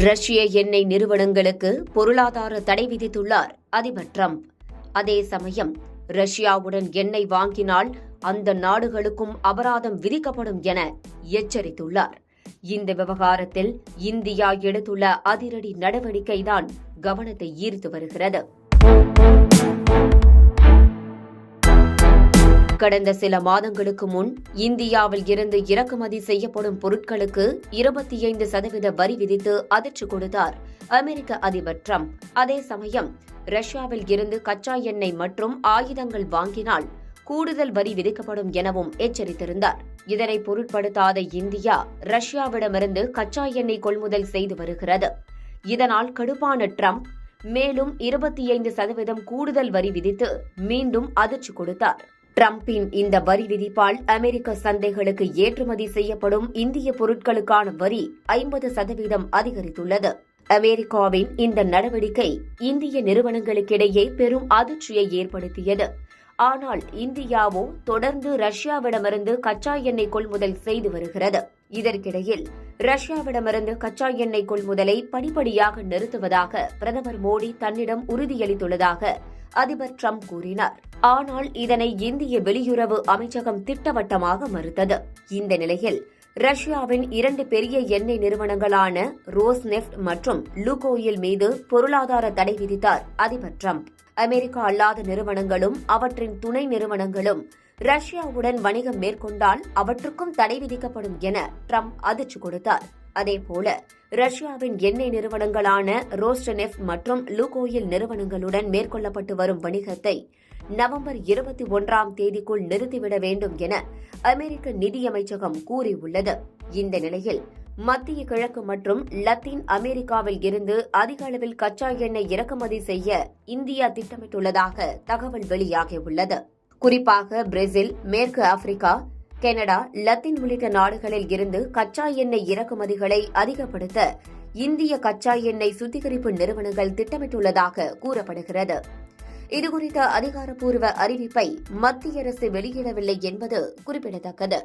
ரஷ்ய எண்ணெய் நிறுவனங்களுக்கு பொருளாதார தடை விதித்துள்ளார் அதிபர் டிரம்ப். அதே சமயம் ரஷ்யாவுடன் எண்ணெய் வாங்கினால் அந்த நாடுகளுக்கும் அபராதம் விதிக்கப்படும் என எச்சரித்துள்ளார். இந்த விவகாரத்தில் இந்தியா எடுத்துள்ள அதிரடி நடவடிக்கைதான் கவனத்தை ஈர்த்து வருகிறது. கடந்த சில மாதங்களுக்கு முன் இந்தியாவில் இருந்து இறக்குமதி செய்யப்படும் பொருட்களுக்கு 25% வரி விதித்து அதிர்ச்சி கொடுத்தார் அமெரிக்க அதிபர் டிரம்ப். அதே சமயம் ரஷ்யாவில் இருந்து கச்சா எண்ணெய் மற்றும் ஆயுதங்கள் வாங்கினால் கூடுதல் வரி விதிக்கப்படும் எனவும் எச்சரித்திருந்தார். இதனை பொருட்படுத்தாத இந்தியா ரஷ்யாவிடமிருந்து கச்சா எண்ணெய் கொள்முதல் செய்து வருகிறது. இதனால் கடுப்பான டிரம்ப் மேலும் 25% கூடுதல் வரி விதித்து மீண்டும் அதிர்ச்சி கொடுத்தார். டிரம்பின் இந்த வரி விதிப்பால் அமெரிக்க சந்தைகளுக்கு ஏற்றுமதி செய்யப்படும் இந்திய பொருட்களுக்கான வரி 50% அதிகரித்துள்ளது. அமெரிக்காவின் இந்த நடவடிக்கை இந்திய நிறுவனங்களுக்கிடையே பெரும் அதிர்ச்சியை ஏற்படுத்தியது. ஆனால் இந்தியாவோ தொடர்ந்து ரஷ்யாவிடமிருந்து கச்சா எண்ணெய் கொள்முதல் செய்து வருகிறது. இதற்கிடையில் ரஷ்யாவிடமிருந்து கச்சா எண்ணெய் கொள்முதலை படிப்படியாக நிறுத்துவதாக பிரதமர் மோடி தன்னிடம் உறுதியளித்துள்ளதாக அதிபர் டிரம்ப் கூறினார். ஆனால் இதனை இந்திய வெளியுறவு அமைச்சகம் திட்டவட்டமாக மறுத்தது. இந்த நிலையில் ரஷ்யாவின் 2 பெரிய எண்ணெய் நிறுவனங்களான ரோஸ்நெஃப்ட் மற்றும் லுகோயில் மீது பொருளாதார தடை விதித்தார் அதிபர் டிரம்ப். அமெரிக்கா அல்லாத நிறுவனங்களும் அவற்றின் துணை நிறுவனங்களும் ரஷ்யாவுடன் வணிகம் மேற்கொண்டால் அவற்றுக்கும் தடை விதிக்கப்படும் என டிரம்ப் அதிர்ச்சி கொடுத்தார். அதேபோல ரஷ்யாவின் எண்ணெய் நிறுவனங்களான ரோஸ்நெஃப்ட் மற்றும் லுகோயில் நிறுவனங்களுடன் மேற்கொள்ளப்பட்டு வரும் வணிகத்தை நவம்பர் 21ஆம் தேதிக்குள் நிறுத்திவிட வேண்டும் என அமெரிக்க நிதியமைச்சகம் கூறியுள்ளது. இந்த நிலையில் மத்திய கிழக்கு மற்றும் லத்தீன் அமெரிக்காவில் இருந்து அதிக அளவில் கச்சா எண்ணெய் இறக்குமதி செய்ய இந்தியா திட்டமிட்டுள்ளதாக தகவல் வெளியாகியுள்ளது. குறிப்பாக பிரேசில், மேற்கு ஆப்பிரிக்கா, கனடா, லத்தீன் உள்ளிட்ட நாடுகளில் இருந்து கச்சா எண்ணெய் இறக்குமதிகளை அதிகப்படுத்த இந்திய கச்சா எண்ணெய் சுத்திகரிப்பு நிறுவனங்கள் திட்டமிட்டுள்ளதாக கூறப்படுகிறது. இதுகுறித்த அதிகாரப்பூர்வ அறிவிப்பை மத்திய அரசு வெளியிடவில்லை என்பது குறிப்பிடத்தக்கது.